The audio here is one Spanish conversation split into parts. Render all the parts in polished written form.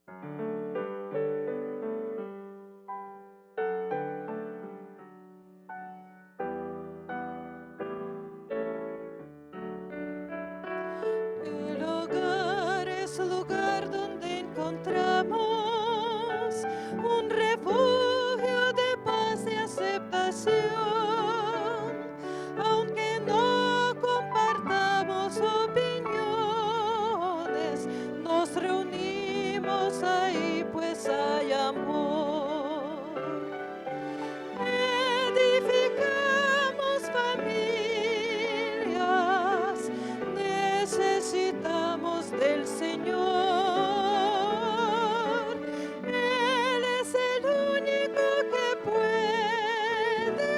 El hogar es lugar donde encontramos un refugio de paz y aceptación. Aunque no compartamos opiniones, nos reunimos ahí pues hay amor. Edificamos familias, necesitamos del Señor. Él es el único que puede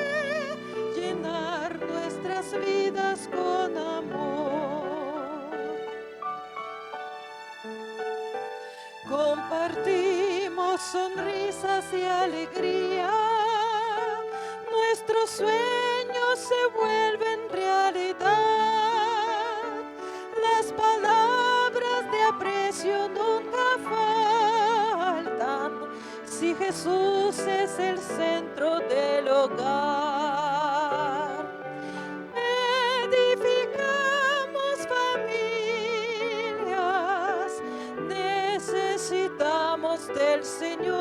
llenar nuestras vidas con amor. Compartimos sonrisas y alegría, nuestros sueños se vuelven realidad. Las palabras de aprecio nunca faltan si Jesús es el centro del hogar. Edificamos familias, necesitamos del Señor.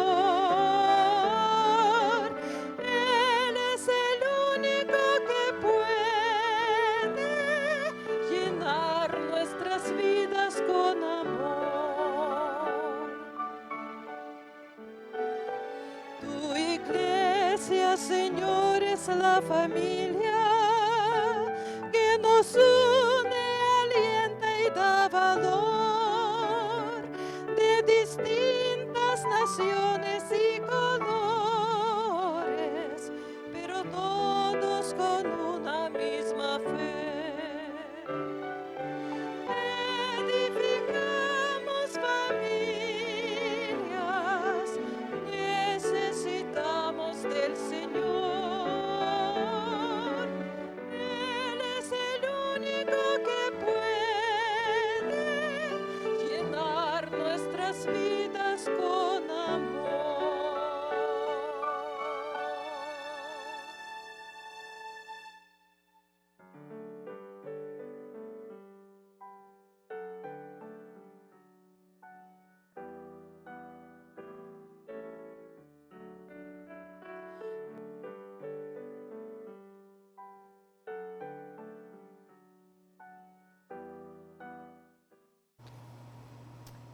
Él es el único que puede llenar nuestras vidas con amor. Tu iglesia, Señor, es la familia que nos une, alienta y da valor, de distintas naciones y colores, pero todos con una misma fe. Edificamos familias, necesitamos del Señor. Él es el único que puede llenar nuestras vidas con amor.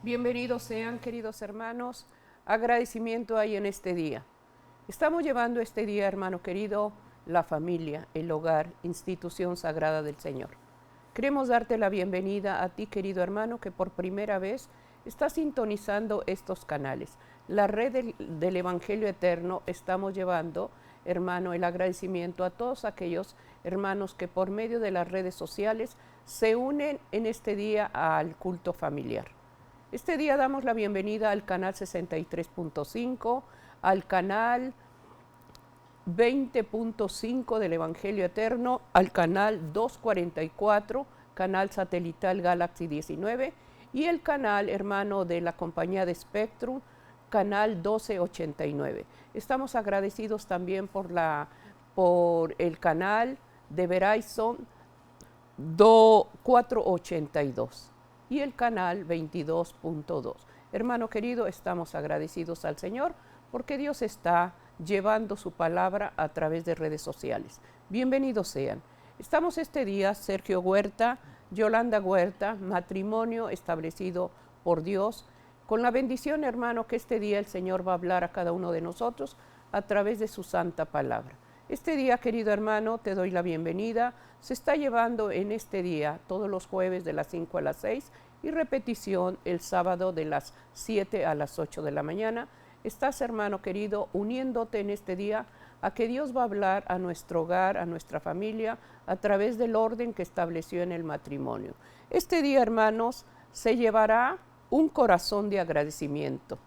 Bienvenidos sean, queridos hermanos. Agradecimiento hay en este día. Estamos llevando este día, hermano querido, la familia, el hogar, institución sagrada del Señor. Queremos darte la bienvenida a ti, querido hermano, que por primera vez está sintonizando estos canales. La red del Evangelio Eterno estamos llevando, hermano, el agradecimiento a todos aquellos hermanos que por medio de las redes sociales se unen en este día al culto familiar. Este día damos la bienvenida al canal 63.5, al canal 20.5 del Evangelio Eterno, al canal 244, canal satelital Galaxy 19, y el canal hermano de la compañía de Spectrum, canal 1289. Estamos agradecidos también por el canal de Verizon 482 y el canal 22.2. Hermano querido, estamos agradecidos al Señor porque Dios está llevando su palabra a través de redes sociales. Bienvenidos sean. Estamos este día, Sergio Huerta, Yolanda Huerta, matrimonio establecido por Dios, con la bendición, hermano, que este día el Señor va a hablar a cada uno de nosotros a través de su santa palabra. Este día, querido hermano, te doy la bienvenida. Se está llevando en este día, todos los jueves de las 5 a las 6 y repetición el sábado de las 7 a las 8 de la mañana. Estás, hermano querido, uniéndote en este día a que Dios va a hablar a nuestro hogar, a nuestra familia, a través del orden que estableció en el matrimonio. Este día, hermanos, se llevará un corazón de agradecimiento.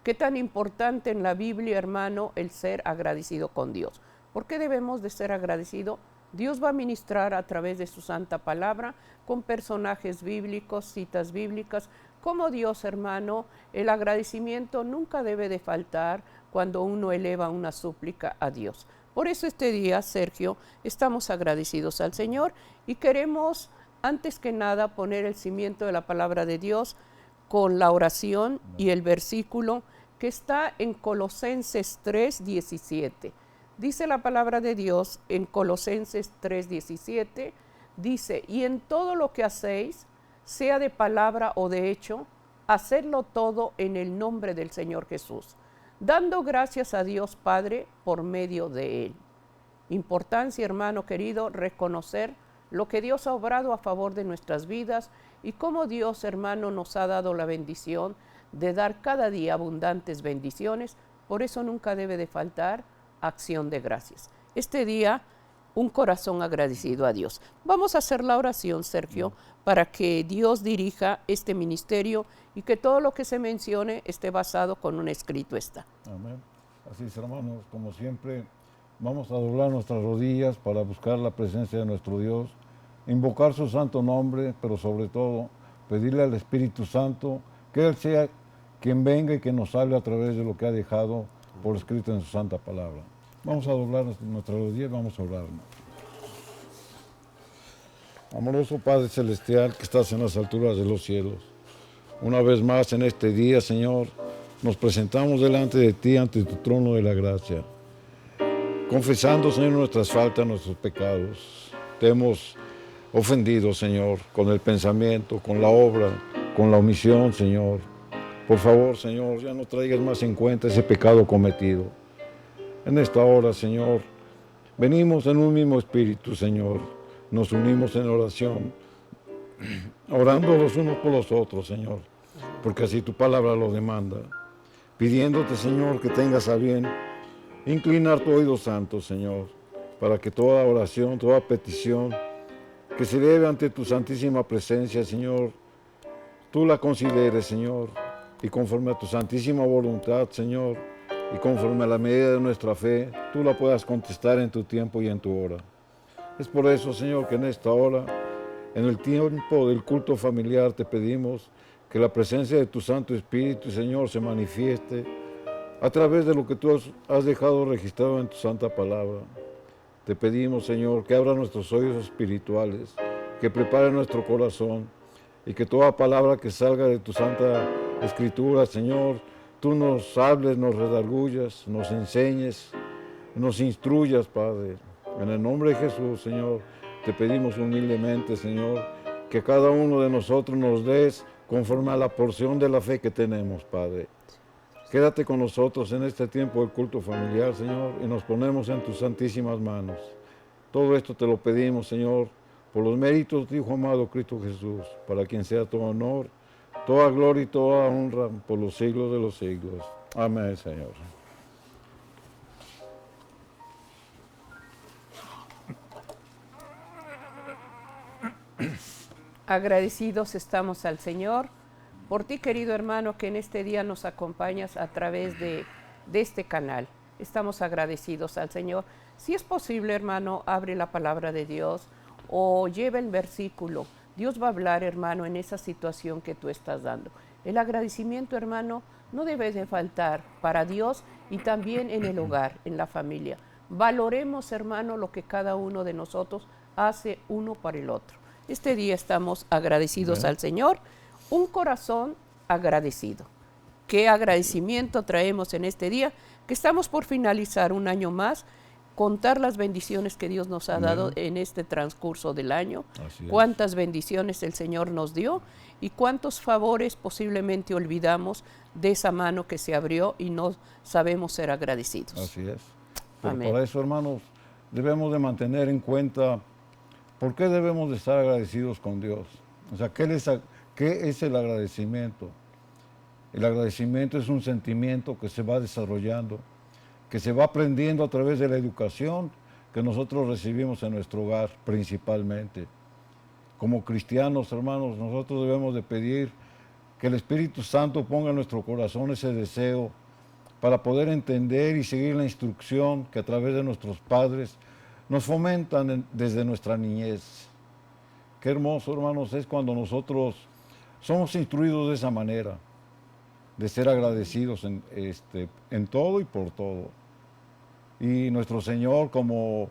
Qué tan importante en la Biblia, hermano, el ser agradecido con Dios. ¿Por qué debemos de ser agradecidos? Dios va a ministrar a través de su santa palabra con personajes bíblicos, citas bíblicas. Como Dios, hermano, el agradecimiento nunca debe de faltar cuando uno eleva una súplica a Dios. Por eso este día, Sergio, estamos agradecidos al Señor y queremos, antes que nada, poner el cimiento de la palabra de Dios con la oración y el versículo que está en Colosenses 3:17. Dice la palabra de Dios en Colosenses 3:17, dice, y en todo lo que hacéis, sea de palabra o de hecho, hacedlo todo en el nombre del Señor Jesús, dando gracias a Dios Padre por medio de Él. Importancia, hermano querido, reconocer lo que Dios ha obrado a favor de nuestras vidas y cómo Dios, hermano, nos ha dado la bendición de dar cada día abundantes bendiciones. Por eso nunca debe de faltar acción de gracias. Este día, un corazón agradecido a Dios. Vamos a hacer la oración, Sergio, para que Dios dirija este ministerio y que todo lo que se mencione esté basado con un escrito está. Amén. Así es, hermanos, como siempre, vamos a doblar nuestras rodillas para buscar la presencia de nuestro Dios, invocar su santo nombre, pero sobre todo pedirle al Espíritu Santo que Él sea quien venga y que nos hable a través de lo que ha dejado por escrito en su santa palabra. Vamos a doblar nuestras rodillas, vamos a orar. Amoroso Padre Celestial que estás en las alturas de los cielos, una vez más en este día, Señor, nos presentamos delante de ti, ante tu trono de la gracia, confesando, Señor, nuestras faltas, nuestros pecados. Te hemos ofendido, Señor, con el pensamiento, con la obra, con la omisión, Señor. Por favor, Señor, ya no traigas más en cuenta ese pecado cometido. En esta hora, Señor, venimos en un mismo espíritu, Señor. Nos unimos en oración, orando los unos por los otros, Señor, porque así tu palabra lo demanda. Pidiéndote, Señor, que tengas a bien inclinar tu oído santo, Señor, para que toda oración, toda petición que se eleve ante tu santísima presencia, Señor, tú la consideres, Señor, y conforme a tu santísima voluntad, Señor, y conforme a la medida de nuestra fe, tú la puedas contestar en tu tiempo y en tu hora. Es por eso, Señor, que en esta hora, en el tiempo del culto familiar, te pedimos que la presencia de tu Santo Espíritu, Señor, se manifieste a través de lo que tú has dejado registrado en tu santa palabra. Te pedimos, Señor, que abra nuestros oídos espirituales, que prepare nuestro corazón y que toda palabra que salga de tu santa escritura, Señor, tú nos hables, nos redargullas, nos enseñes, nos instruyas, Padre. En el nombre de Jesús, Señor, te pedimos humildemente, Señor, que cada uno de nosotros nos des conforme a la porción de la fe que tenemos, Padre. Quédate con nosotros en este tiempo del culto familiar, Señor, y nos ponemos en tus santísimas manos. Todo esto te lo pedimos, Señor, por los méritos de tu Hijo amado Cristo Jesús, para quien sea todo honor, toda gloria y toda honra por los siglos de los siglos. Amén, Señor. Agradecidos estamos al Señor por ti, querido hermano, que en este día nos acompañas a través de este canal. Estamos agradecidos al Señor. Si es posible, hermano, abre la palabra de Dios o lleva el versículo. Dios va a hablar, hermano, en esa situación que tú estás dando. El agradecimiento, hermano, no debe de faltar para Dios y también en el hogar, en la familia. Valoremos, hermano, lo que cada uno de nosotros hace uno para el otro. Este día estamos agradecidos al Señor, un corazón agradecido. Qué agradecimiento traemos en este día, que estamos por finalizar un año más, contar las bendiciones que Dios nos ha dado en este transcurso del año, cuántas bendiciones el Señor nos dio y cuántos favores posiblemente olvidamos de esa mano que se abrió y no sabemos ser agradecidos. Así es. Pero para eso, hermanos, debemos de mantener en cuenta por qué debemos de estar agradecidos con Dios. O sea, ¿qué es el agradecimiento? El agradecimiento es un sentimiento que se va desarrollando, que se va aprendiendo a través de la educación que nosotros recibimos en nuestro hogar principalmente. Como cristianos, hermanos, nosotros debemos de pedir que el Espíritu Santo ponga en nuestro corazón ese deseo para poder entender y seguir la instrucción que a través de nuestros padres nos fomentan desde nuestra niñez. Qué hermoso, hermanos, es cuando nosotros somos instruidos de esa manera, de ser agradecidos en todo y por todo. Y nuestro Señor, como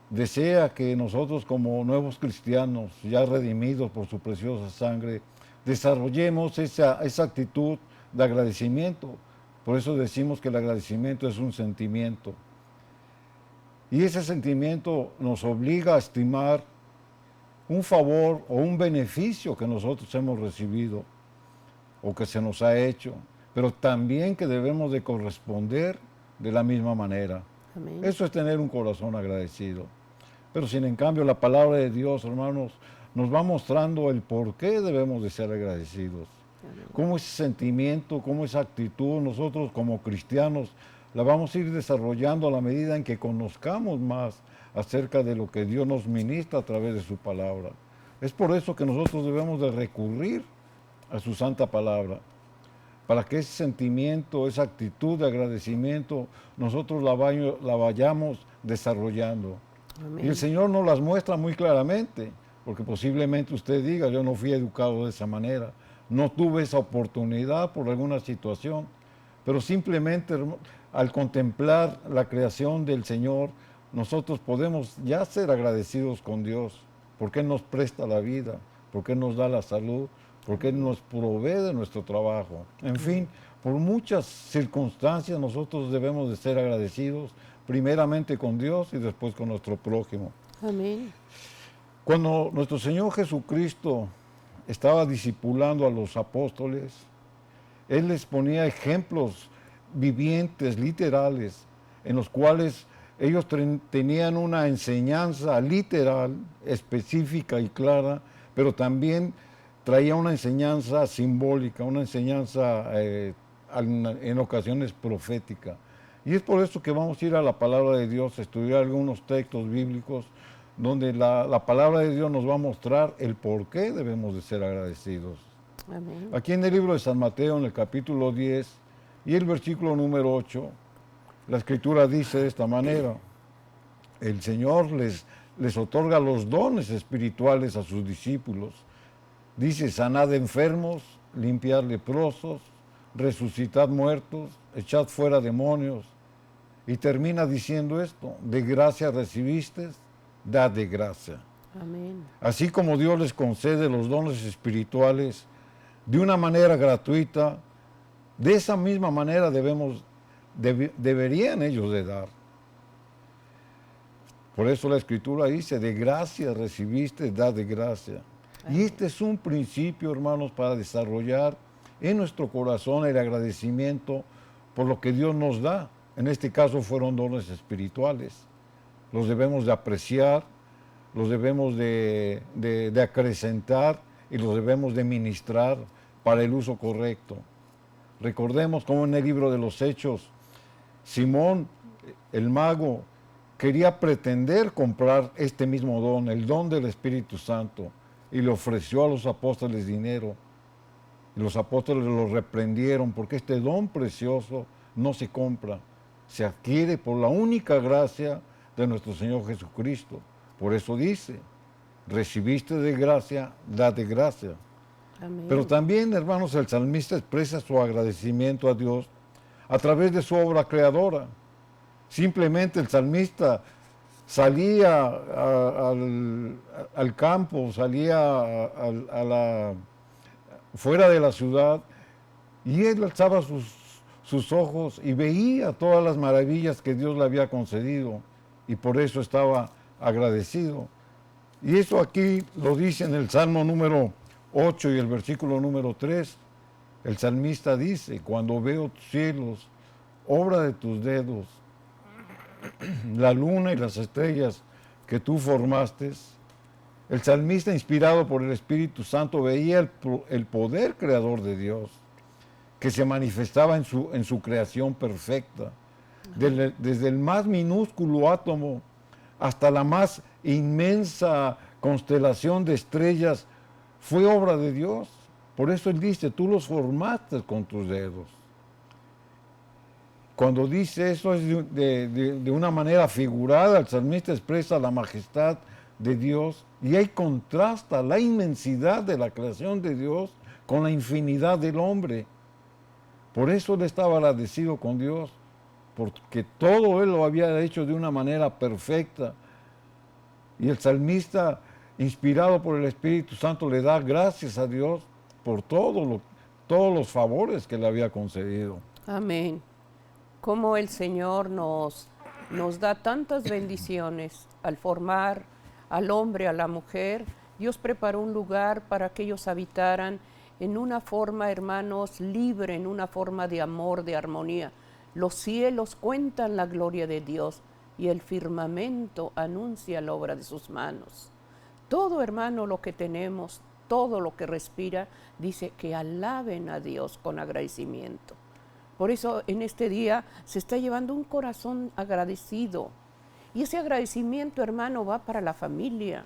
desea que nosotros como nuevos cristianos, ya redimidos por su preciosa sangre, desarrollemos esa actitud de agradecimiento. Por eso decimos que el agradecimiento es un sentimiento. Y ese sentimiento nos obliga a estimar un favor o un beneficio que nosotros hemos recibido o que se nos ha hecho, pero también que debemos de corresponder de la misma manera. Amén. Eso es tener un corazón agradecido. Pero sin en cambio la palabra de Dios, hermanos, nos va mostrando el por qué debemos de ser agradecidos. Amén. Cómo ese sentimiento, cómo esa actitud, nosotros como cristianos la vamos a ir desarrollando a la medida en que conozcamos más acerca de lo que Dios nos ministra a través de su palabra. Es por eso que nosotros debemos de recurrir a su santa palabra, para que ese sentimiento, esa actitud de agradecimiento, nosotros la vayamos desarrollando. Amén. Y el Señor nos las muestra muy claramente, porque posiblemente usted diga, yo no fui educado de esa manera, no tuve esa oportunidad por alguna situación, pero simplemente al contemplar la creación del Señor, nosotros podemos ya ser agradecidos con Dios, porque Él nos presta la vida, porque Él nos da la salud, porque Él nos provee de nuestro trabajo. En fin, por muchas circunstancias nosotros debemos de ser agradecidos, primeramente con Dios y después con nuestro prójimo. Amén. Cuando nuestro Señor Jesucristo estaba discipulando a los apóstoles, Él les ponía ejemplos vivientes, literales, en los cuales ellos tenían una enseñanza literal, específica y clara, pero también traía una enseñanza simbólica, una enseñanza en ocasiones profética. Y es por eso que vamos a ir a la palabra de Dios, a estudiar algunos textos bíblicos, donde la palabra de Dios nos va a mostrar el por qué debemos de ser agradecidos. Amén. Aquí en el libro de San Mateo, en el capítulo 10 y el versículo número 8, la Escritura dice de esta manera: el Señor les otorga los dones espirituales a sus discípulos. Dice: sanad enfermos, limpiad leprosos, resucitad muertos, echad fuera demonios. Y termina diciendo esto: de gracia recibiste, dad de gracia. Amén. Así como Dios les concede los dones espirituales de una manera gratuita, de esa misma manera deberían ellos de dar. Por eso la Escritura dice: de gracia recibiste, dad de gracia. Y este es un principio, hermanos, para desarrollar en nuestro corazón el agradecimiento por lo que Dios nos da. En este caso fueron dones espirituales. Los debemos de apreciar, los debemos de acrecentar y los debemos de ministrar para el uso correcto. Recordemos cómo en el libro de los Hechos, Simón, el mago, quería pretender comprar este mismo don, el don del Espíritu Santo, y le ofreció a los apóstoles dinero. Y los apóstoles lo reprendieron, porque este don precioso no se compra, se adquiere por la única gracia de nuestro Señor Jesucristo. Por eso dice: recibiste de gracia, da de gracia. Amén. Pero también, hermanos, el salmista expresa su agradecimiento a Dios a través de su obra creadora. Simplemente el salmista salía al campo, salía fuera de la ciudad, y él alzaba sus ojos y veía todas las maravillas que Dios le había concedido, y por eso estaba agradecido. Y eso aquí lo dice en el Salmo número 8 y el versículo número 3. El salmista dice: cuando veo tus cielos, obra de tus dedos, la luna y las estrellas que tú formaste. El salmista, inspirado por el Espíritu Santo, veía el poder creador de Dios, que se manifestaba en su creación perfecta. Desde el más minúsculo átomo hasta la más inmensa constelación de estrellas, fue obra de Dios. Por eso Él dice: tú los formaste con tus dedos. Cuando dice eso es de una manera figurada, el salmista expresa la majestad de Dios y ahí contrasta la inmensidad de la creación de Dios con la infinidad del hombre. Por eso él estaba agradecido con Dios, porque todo él lo había hecho de una manera perfecta. Y el salmista, inspirado por el Espíritu Santo, le da gracias a Dios por todos los favores que le había concedido. Amén. Como el Señor nos da tantas bendiciones al formar al hombre, a la mujer. Dios preparó un lugar para que ellos habitaran en una forma, hermanos, libre, en una forma de amor, de armonía. Los cielos cuentan la gloria de Dios y el firmamento anuncia la obra de sus manos. Todo, hermano, lo que tenemos, todo lo que respira, dice que alaben a Dios con agradecimiento. Por eso en este día se está llevando un corazón agradecido. Y ese agradecimiento, hermano, va para la familia.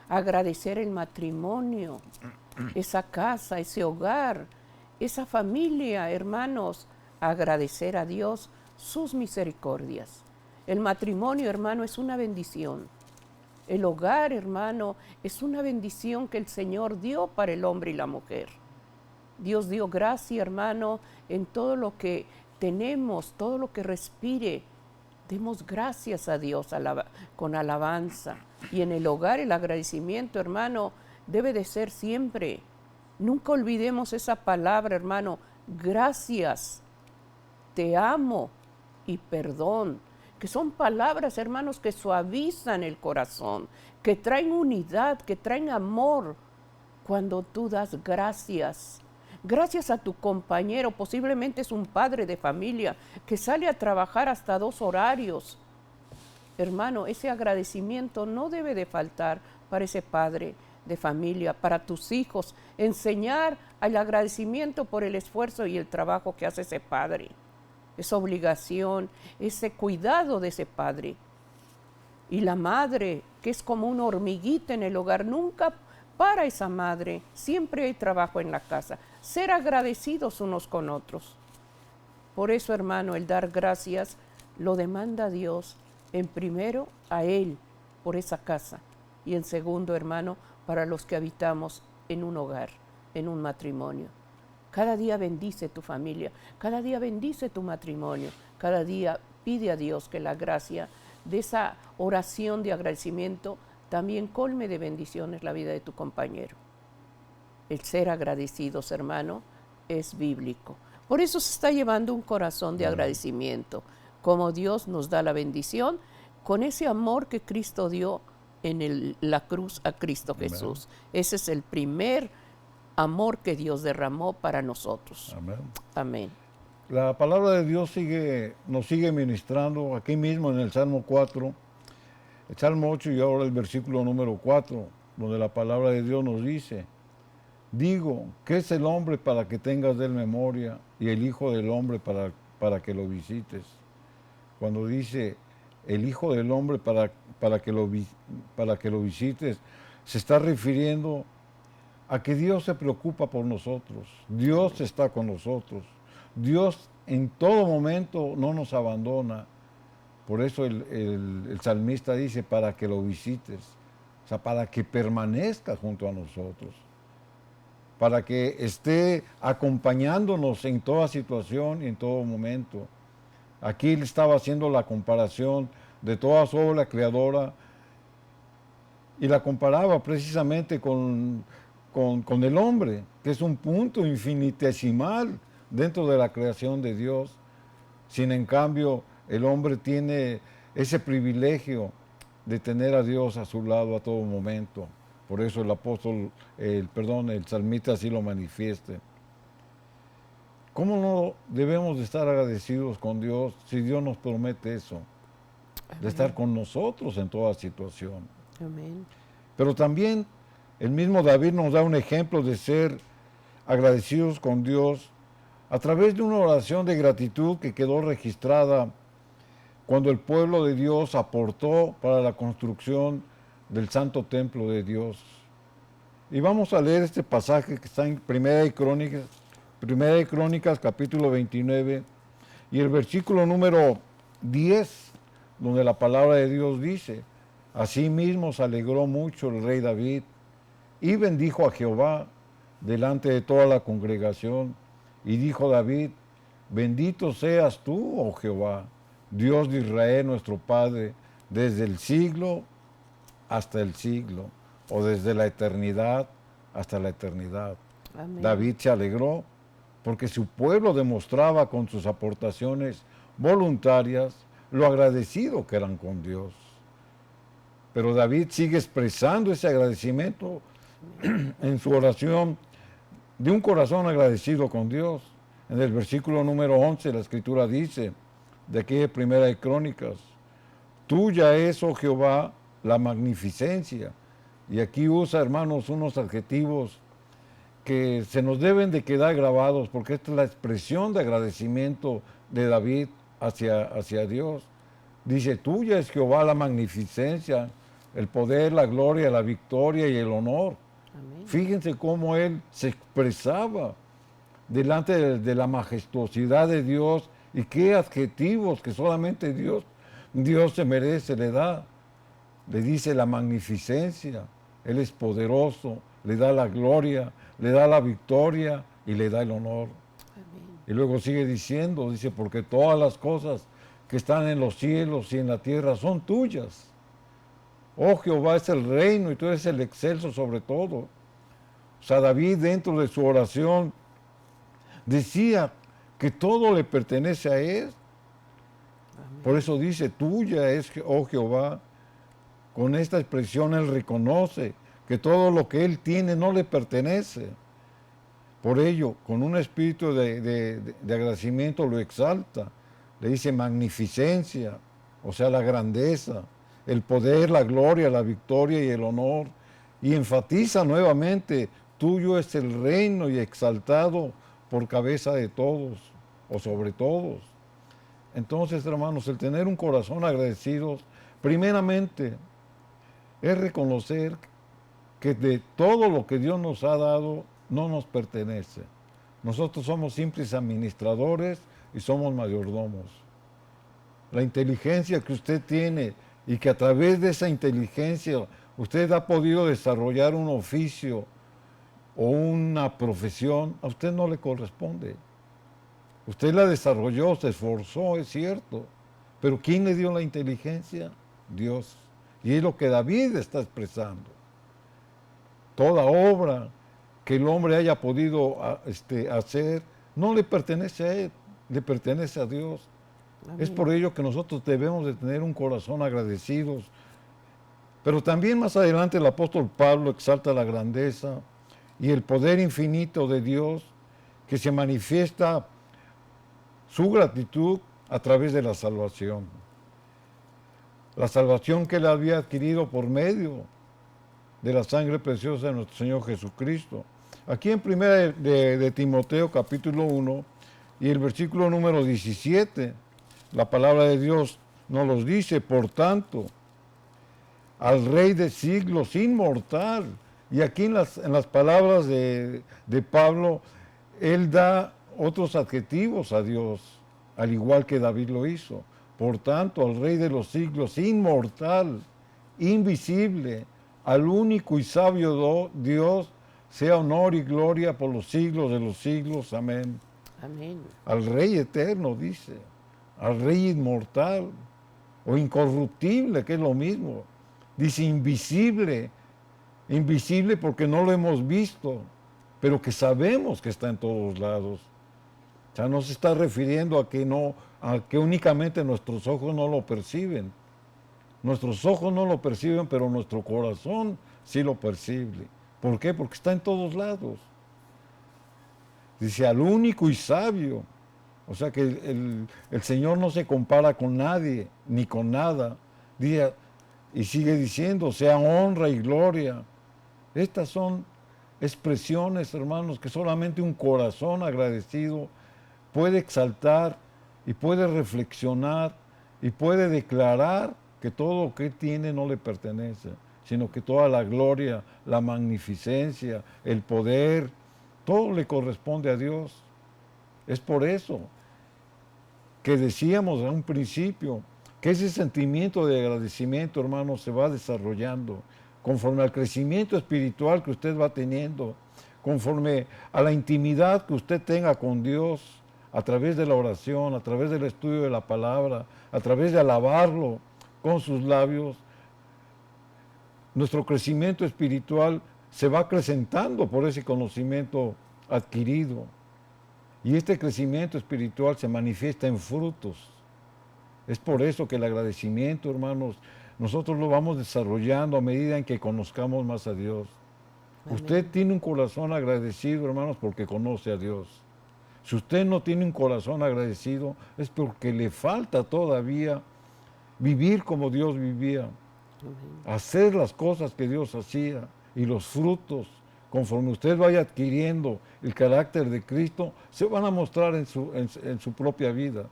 Agradecer el matrimonio, esa casa, ese hogar, esa familia, hermanos. Agradecer a Dios sus misericordias. El matrimonio, hermano, es una bendición. El hogar, hermano, es una bendición que el Señor dio para el hombre y la mujer. Dios dio gracia, hermano, en todo lo que tenemos, todo lo que respire. Demos gracias a Dios con alabanza. Y en el hogar el agradecimiento, hermano, debe de ser siempre. Nunca olvidemos esa palabra, hermano. Gracias, te amo y perdón. Que son palabras, hermanos, que suavizan el corazón, que traen unidad, que traen amor. Cuando tú das gracias, gracias a tu compañero, posiblemente es un padre de familia que sale a trabajar hasta 2 horarios. Hermano, ese agradecimiento no debe de faltar para ese padre de familia, para tus hijos. Enseñar el agradecimiento por el esfuerzo y el trabajo que hace ese padre. Esa obligación, ese cuidado de ese padre. Y la madre, que es como una hormiguita en el hogar, nunca para esa madre, siempre hay trabajo en la casa. Ser agradecidos unos con otros. Por eso, hermano, el dar gracias lo demanda Dios, en primero a Él por esa casa y en segundo, hermano, para los que habitamos en un hogar, en un matrimonio. Cada día bendice tu familia, cada día bendice tu matrimonio, cada día pide a Dios que la gracia de esa oración de agradecimiento también colme de bendiciones la vida de tu compañero. El ser agradecidos, hermano, es bíblico. Por eso se está llevando un corazón de agradecimiento, como Dios nos da la bendición con ese amor que Cristo dio en la cruz a Cristo Jesús. Ese es el primer amor que Dios derramó para nosotros. Amén. Amén. La palabra de Dios nos sigue ministrando aquí mismo en el Salmo 4, el Salmo 8 y ahora el versículo número 4, donde la palabra de Dios nos dice: digo, ¿qué es el hombre para que tengas de él memoria y el hijo del hombre para que lo visites? Cuando dice el hijo del hombre para que lo visites, se está refiriendo a que Dios se preocupa por nosotros. Dios está con nosotros. Dios en todo momento no nos abandona. Por eso el salmista dice, para que lo visites. O sea, para que permanezca junto a nosotros. Para que esté acompañándonos en toda situación y en todo momento. Aquí él estaba haciendo la comparación de toda su obra creadora y la comparaba precisamente con el hombre, que es un punto infinitesimal dentro de la creación de Dios. Sin en cambio, el hombre tiene ese privilegio de tener a Dios a su lado a todo momento. Por eso el salmista así lo manifiesta. ¿Cómo no debemos de estar agradecidos con Dios si Dios nos promete eso? De estar con nosotros en toda situación. Amén. Pero también el mismo David nos da un ejemplo de ser agradecidos con Dios a través de una oración de gratitud que quedó registrada cuando el pueblo de Dios aportó para la construcción del santo templo de Dios. Y vamos a leer este pasaje que está en Primera de Crónicas, capítulo 29, Y el versículo número 10, donde la palabra de Dios dice, asimismo se alegró mucho el rey David y bendijo a Jehová delante de toda la congregación. Y dijo David, bendito seas tú, oh Jehová, Dios de Israel, nuestro Padre, desde el siglo hasta el siglo, o desde la eternidad hasta la eternidad. Amén. David se alegró porque su pueblo demostraba con sus aportaciones voluntarias lo agradecido que eran con Dios. Pero David sigue expresando ese agradecimiento en su oración de un corazón agradecido con Dios. En el versículo número 11 la Escritura dice, de aquella primera de Crónicas, tuya es, oh Jehová, la magnificencia. Y aquí usa, hermanos, unos adjetivos que se nos deben de quedar grabados, porque esta es la expresión de agradecimiento de David hacia Dios. Dice, tuya es Jehová la magnificencia, el poder, la gloria, la victoria y el honor. Amén. Fíjense cómo él se expresaba delante de la majestuosidad de Dios y qué adjetivos que solamente Dios se merece, le da. Le dice la magnificencia, Él es poderoso, le da la gloria, le da la victoria y le da el honor. Amén. Y luego sigue diciendo, dice, porque todas las cosas que están en los cielos y en la tierra son tuyas. Oh Jehová es el reino y tú eres el excelso sobre todo. O sea, David dentro de su oración decía que todo le pertenece a Él. Amén. Por eso dice, tuya es, oh Jehová. Con esta expresión él reconoce que todo lo que él tiene no le pertenece. Por ello, con un espíritu de agradecimiento lo exalta. Le dice magnificencia, o sea, la grandeza, el poder, la gloria, la victoria y el honor. Y enfatiza nuevamente, tuyo es el reino y exaltado por cabeza de todos, o sobre todos. Entonces, hermanos, el tener un corazón agradecido, primeramente, es reconocer que de todo lo que Dios nos ha dado no nos pertenece. Nosotros somos simples administradores y somos mayordomos. La inteligencia que usted tiene y que a través de esa inteligencia usted ha podido desarrollar un oficio o una profesión, a usted no le corresponde. Usted la desarrolló, se esforzó, es cierto, pero ¿quién le dio la inteligencia? Dios. Y es lo que David está expresando. Toda obra que el hombre haya podido hacer no le pertenece a él, le pertenece a Dios. Amén. Es por ello que nosotros debemos de tener un corazón agradecidos. Pero también más adelante el apóstol Pablo exalta la grandeza y el poder infinito de Dios que se manifiesta su gratitud a través de la salvación. La salvación que él había adquirido por medio de la sangre preciosa de nuestro Señor Jesucristo. Aquí en 1 de Timoteo capítulo 1 y el versículo número 17, la palabra de Dios nos los dice, por tanto, al Rey de siglos, inmortal. Y aquí en las palabras de Pablo, él da otros adjetivos a Dios, al igual que David lo hizo. Por tanto, al Rey de los siglos, inmortal, invisible, al único y sabio Dios, sea honor y gloria por los siglos de los siglos. Amén. Amén. Al Rey eterno, dice, al Rey inmortal o incorruptible, que es lo mismo. Dice invisible, invisible porque no lo hemos visto, pero que sabemos que está en todos lados. O sea, no se está refiriendo a que únicamente nuestros ojos no lo perciben. Nuestros ojos no lo perciben, pero nuestro corazón sí lo percibe. ¿Por qué? Porque está en todos lados. Dice, al único y sabio. O sea que el Señor no se compara con nadie, ni con nada. Dice, y sigue diciendo, sea honra y gloria. Estas son expresiones, hermanos, que solamente un corazón agradecido puede exaltar y puede reflexionar y puede declarar que todo lo que tiene no le pertenece, sino que toda la gloria, la magnificencia, el poder, todo le corresponde a Dios. Es por eso que decíamos a un principio, que ese sentimiento de agradecimiento, hermano, se va desarrollando conforme al crecimiento espiritual que usted va teniendo, conforme a la intimidad que usted tenga con Dios, a través de la oración, a través del estudio de la palabra, a través de alabarlo con sus labios. Nuestro crecimiento espiritual se va acrecentando por ese conocimiento adquirido. Y este crecimiento espiritual se manifiesta en frutos. Es por eso que el agradecimiento, hermanos, nosotros lo vamos desarrollando a medida en que conozcamos más a Dios. Amén. Usted tiene un corazón agradecido, hermanos, porque conoce a Dios. Si usted no tiene un corazón agradecido, es porque le falta todavía vivir como Dios vivía. Amén. Hacer las cosas que Dios hacía y los frutos, conforme usted vaya adquiriendo el carácter de Cristo, se van a mostrar en su propia vida.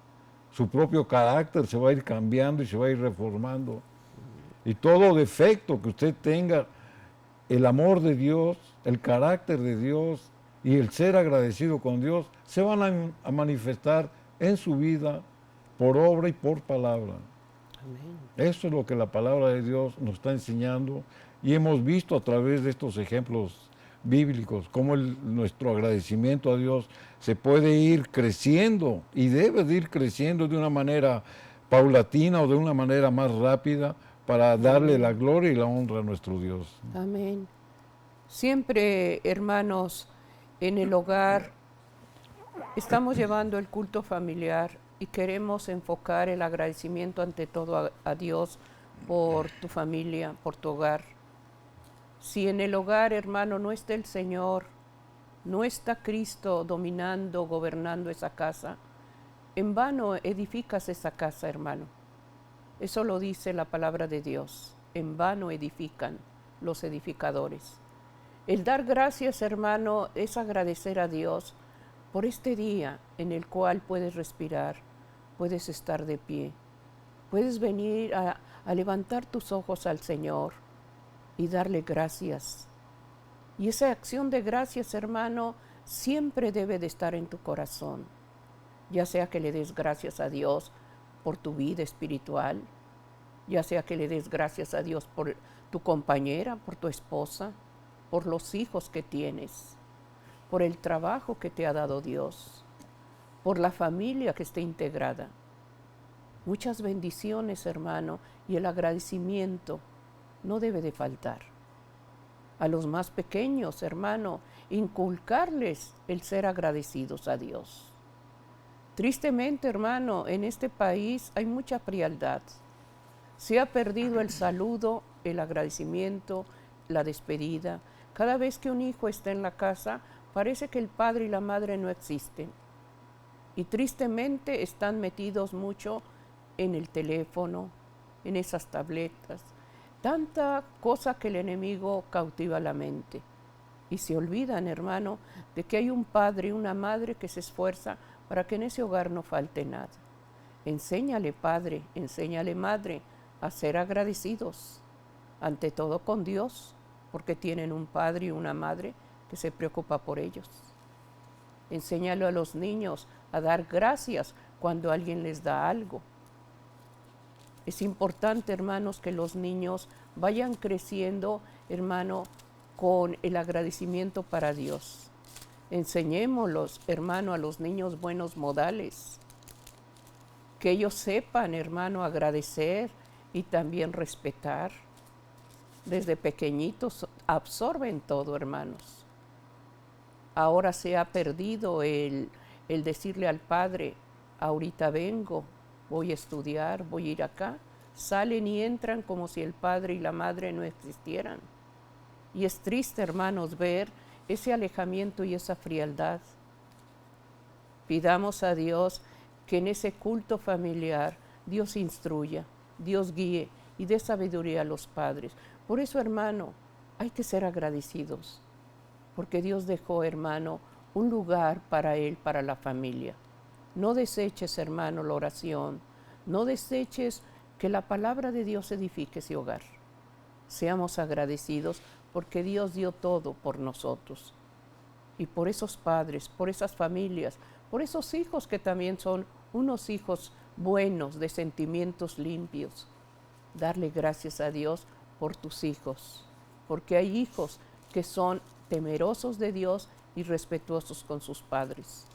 Su propio carácter se va a ir cambiando y se va a ir reformando. Y todo defecto que usted tenga, el amor de Dios, el carácter de Dios y el ser agradecido con Dios, se van a manifestar en su vida por obra y por palabra. Amén. Eso es lo que la palabra de Dios nos está enseñando y hemos visto a través de estos ejemplos bíblicos cómo nuestro agradecimiento a Dios se puede ir creciendo y debe de ir creciendo de una manera paulatina o de una manera más rápida para darle la gloria y la honra a nuestro Dios. Amén. Siempre, hermanos, en el hogar estamos llevando el culto familiar y queremos enfocar el agradecimiento ante todo a Dios por tu familia, por tu hogar. Si en el hogar, hermano, no está el Señor, no está Cristo dominando, gobernando esa casa, en vano edificas esa casa, hermano. Eso lo dice la palabra de Dios. En vano edifican los edificadores. El dar gracias, hermano, es agradecer a Dios por este día en el cual puedes respirar, puedes estar de pie, puedes venir a levantar tus ojos al Señor y darle gracias. Y esa acción de gracias, hermano, siempre debe de estar en tu corazón, ya sea que le des gracias a Dios por tu vida espiritual, ya sea que le des gracias a Dios por tu compañera, por tu esposa, por los hijos que tienes, por el trabajo que te ha dado Dios, por la familia que esté integrada. Muchas bendiciones, hermano, y el agradecimiento no debe de faltar. A los más pequeños, hermano, inculcarles el ser agradecidos a Dios. Tristemente, hermano, en este país hay mucha frialdad. Se ha perdido el saludo, el agradecimiento, la despedida. Cada vez que un hijo está en la casa, parece que el padre y la madre no existen. Y tristemente están metidos mucho en el teléfono, en esas tabletas. Tanta cosa que el enemigo cautiva la mente. Y se olvidan, hermano, de que hay un padre y una madre que se esfuerza para que en ese hogar no falte nada. Enséñale, padre, enséñale, madre, a ser agradecidos, ante todo con Dios, porque tienen un padre y una madre que se preocupa por ellos. Enséñalo a los niños a dar gracias cuando alguien les da algo. Es importante, hermanos, que los niños vayan creciendo, hermano, con el agradecimiento para Dios. Enseñémoslos, hermano, a los niños buenos modales. Que ellos sepan, hermano, agradecer y también respetar. Desde pequeñitos absorben todo, hermanos. Ahora se ha perdido el decirle al padre, ahorita vengo, voy a estudiar, voy a ir acá. Salen y entran como si el padre y la madre no existieran. Y es triste, hermanos, ver ese alejamiento y esa frialdad. Pidamos a Dios que en ese culto familiar Dios instruya, Dios guíe y dé sabiduría a los padres. Por eso, hermano, hay que ser agradecidos, porque Dios dejó, hermano, un lugar para él, para la familia. No deseches, hermano, la oración, no deseches que la palabra de Dios edifique ese hogar. Seamos agradecidos porque Dios dio todo por nosotros. y por esos padres, por esas familias, por esos hijos que también son unos hijos buenos, de sentimientos limpios. Darle gracias a Dios por tus hijos, porque hay hijos que son temerosos de Dios y respetuosos con sus padres.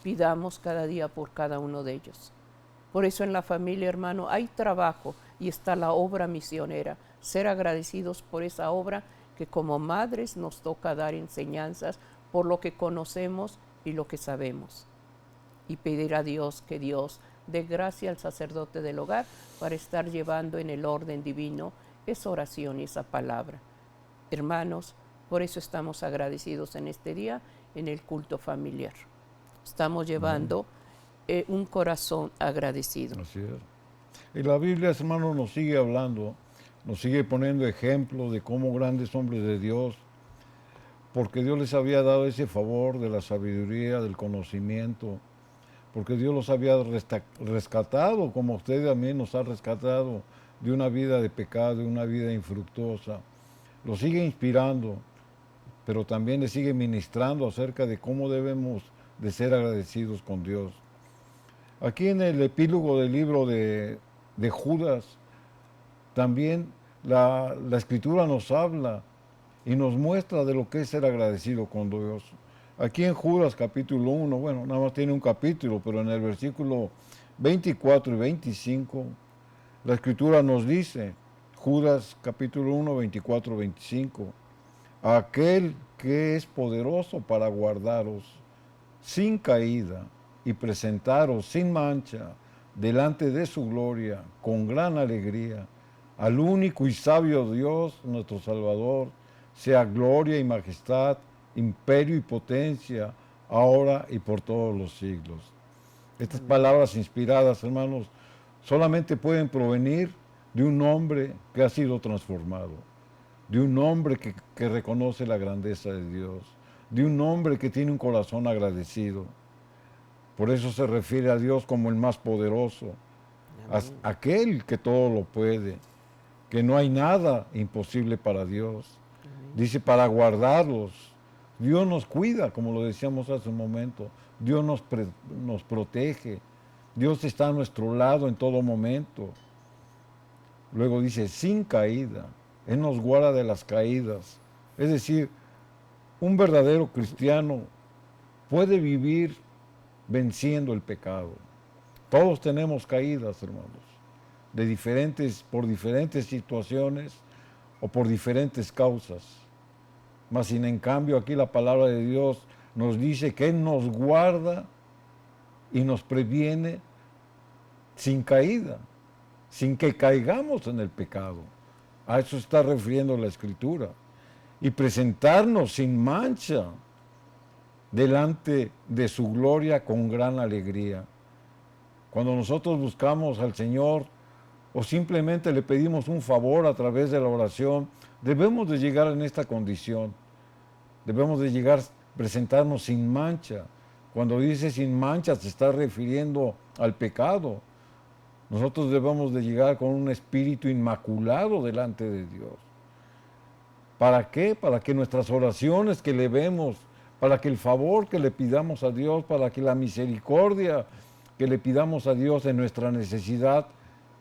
Pidamos cada día por cada uno de ellos. Por eso en la familia, hermano, hay trabajo y está la obra misionera. Ser agradecidos por esa obra que como madres nos toca dar enseñanzas por lo que conocemos y lo que sabemos. Y pedir a Dios que Dios dé gracia al sacerdote del hogar para estar llevando en el orden divino esa oración y esa palabra. Hermanos, por eso estamos agradecidos en este día en el culto familiar. Estamos llevando un corazón agradecido. Así es. Y la Biblia, hermano, nos sigue hablando, nos sigue poniendo ejemplos de cómo grandes hombres de Dios, porque Dios les había dado ese favor de la sabiduría, del conocimiento, porque Dios los había rescatado, como usted también nos ha rescatado de una vida de pecado, de una vida infructuosa. Los sigue inspirando, pero también les sigue ministrando acerca de cómo debemos de ser agradecidos con Dios. Aquí en el epílogo del libro de Judas, también la Escritura nos habla y nos muestra de lo que es ser agradecido con Dios. Aquí en Judas capítulo 1, bueno, nada más tiene un capítulo, pero en el versículo 24 y 25, la Escritura nos dice, Judas capítulo 1, 24, 25, aquel que es poderoso para guardaros sin caída y presentaros sin mancha delante de su gloria con gran alegría, al único y sabio Dios, nuestro Salvador, sea gloria y majestad, imperio y potencia, ahora y por todos los siglos. Estas palabras inspiradas, hermanos, solamente pueden provenir de un hombre que ha sido transformado, de un hombre que reconoce la grandeza de Dios, de un hombre que tiene un corazón agradecido. Por eso se refiere a Dios como el más poderoso, aquel que todo lo puede, que no hay nada imposible para Dios. Dice, para guardarlos. Dios nos cuida, como lo decíamos hace un momento. Dios nos protege. Dios está a nuestro lado en todo momento. Luego dice, sin caída. Él nos guarda de las caídas. Es decir, un verdadero cristiano puede vivir venciendo el pecado. Todos tenemos caídas, hermanos, por diferentes situaciones o por diferentes causas. Mas sin en cambio aquí la palabra de Dios nos dice que Él nos guarda y nos previene sin caída, sin que caigamos en el pecado. A eso está refiriendo la Escritura. Y presentarnos sin mancha delante de su gloria con gran alegría. Cuando nosotros buscamos al Señor o simplemente le pedimos un favor a través de la oración, debemos de llegar en esta condición. Debemos de llegar, presentarnos sin mancha. Cuando dice sin mancha se está refiriendo al pecado. Nosotros debemos de llegar con un espíritu inmaculado delante de Dios. ¿Para qué? Para que nuestras oraciones que le vemos, para que el favor que le pidamos a Dios, para que la misericordia que le pidamos a Dios en nuestra necesidad,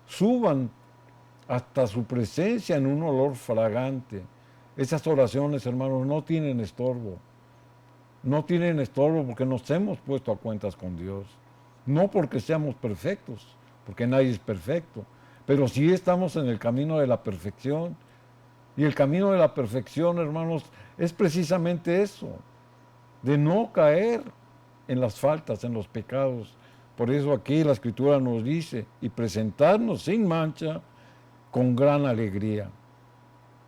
suban hasta su presencia en un olor fragante. Esas oraciones, hermanos, no tienen estorbo. No tienen estorbo porque nos hemos puesto a cuentas con Dios. No porque seamos perfectos, porque nadie es perfecto, pero sí estamos en el camino de la perfección. Y el camino de la perfección, hermanos, es precisamente eso, de no caer en las faltas, en los pecados. Por eso aquí la Escritura nos dice, y presentarnos sin mancha, con gran alegría.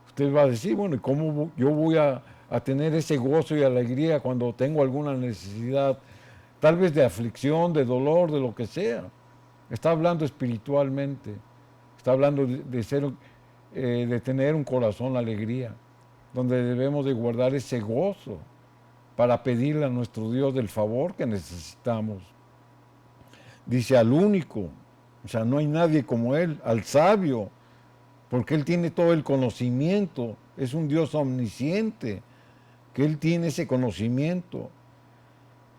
Usted va a decir, bueno, ¿y cómo yo voy a tener ese gozo y alegría cuando tengo alguna necesidad, tal vez de aflicción, de dolor, de lo que sea? Está hablando espiritualmente, está hablando de tener un corazón alegría, donde debemos de guardar ese gozo para pedirle a nuestro Dios del favor que necesitamos. Dice al único, o sea, no hay nadie como Él, al sabio, porque Él tiene todo el conocimiento, es un Dios omnisciente, que Él tiene ese conocimiento,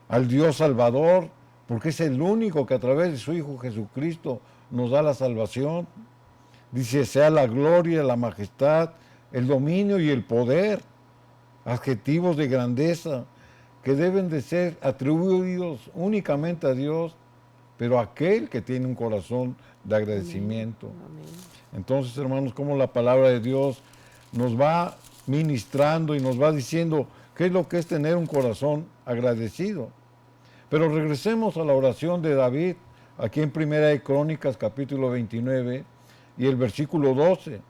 al Dios Salvador, porque es el único que a través de su Hijo Jesucristo nos da la salvación. Dice, sea la gloria, la majestad, el dominio y el poder, adjetivos de grandeza, que deben de ser atribuidos únicamente a Dios, pero a aquel que tiene un corazón de agradecimiento. Amén. Entonces, hermanos, como la palabra de Dios nos va ministrando y nos va diciendo qué es lo que es tener un corazón agradecido. Pero regresemos a la oración de David, aquí en Primera de Crónicas, capítulo 29, y el versículo 12,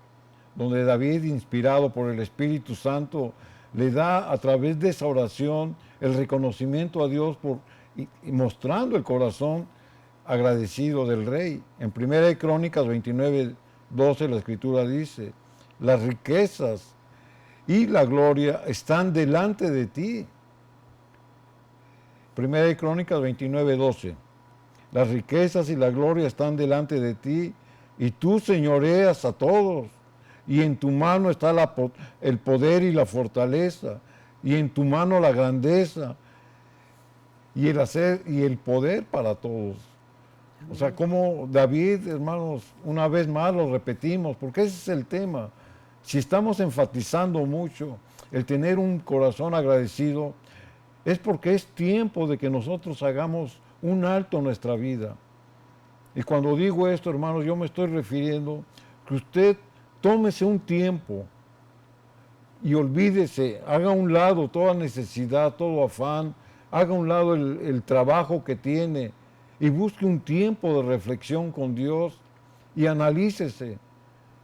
donde David, inspirado por el Espíritu Santo, le da a través de esa oración el reconocimiento a Dios y mostrando el corazón agradecido del rey. En Primera de Crónicas 29, 12 la Escritura dice, las riquezas y la gloria están delante de ti. Primera de Crónicas 29, 12. Las riquezas y la gloria están delante de ti, y tú señoreas a todos, y en tu mano está el poder y la fortaleza, y en tu mano la grandeza, y el hacer y el poder para todos. O sea, como David, hermanos, una vez más lo repetimos, porque ese es el tema. Si estamos enfatizando mucho el tener un corazón agradecido, es porque es tiempo de que nosotros hagamos un alto en nuestra vida. Y cuando digo esto, hermanos, yo me estoy refiriendo que usted tómese un tiempo y olvídese, haga a un lado toda necesidad, todo afán, haga a un lado el trabajo que tiene y busque un tiempo de reflexión con Dios y analícese.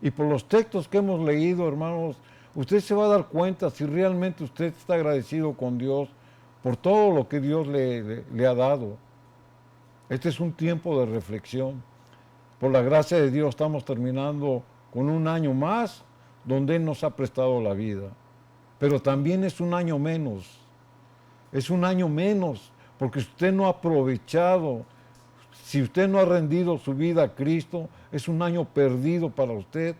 Y por los textos que hemos leído, hermanos, usted se va a dar cuenta si realmente usted está agradecido con Dios por todo lo que Dios le ha dado. Este es un tiempo de reflexión. Por la gracia de Dios estamos terminando con un año más donde Él nos ha prestado la vida. Pero también es un año menos. Es un año menos porque usted no ha aprovechado. Si usted no ha rendido su vida a Cristo, es un año perdido para usted.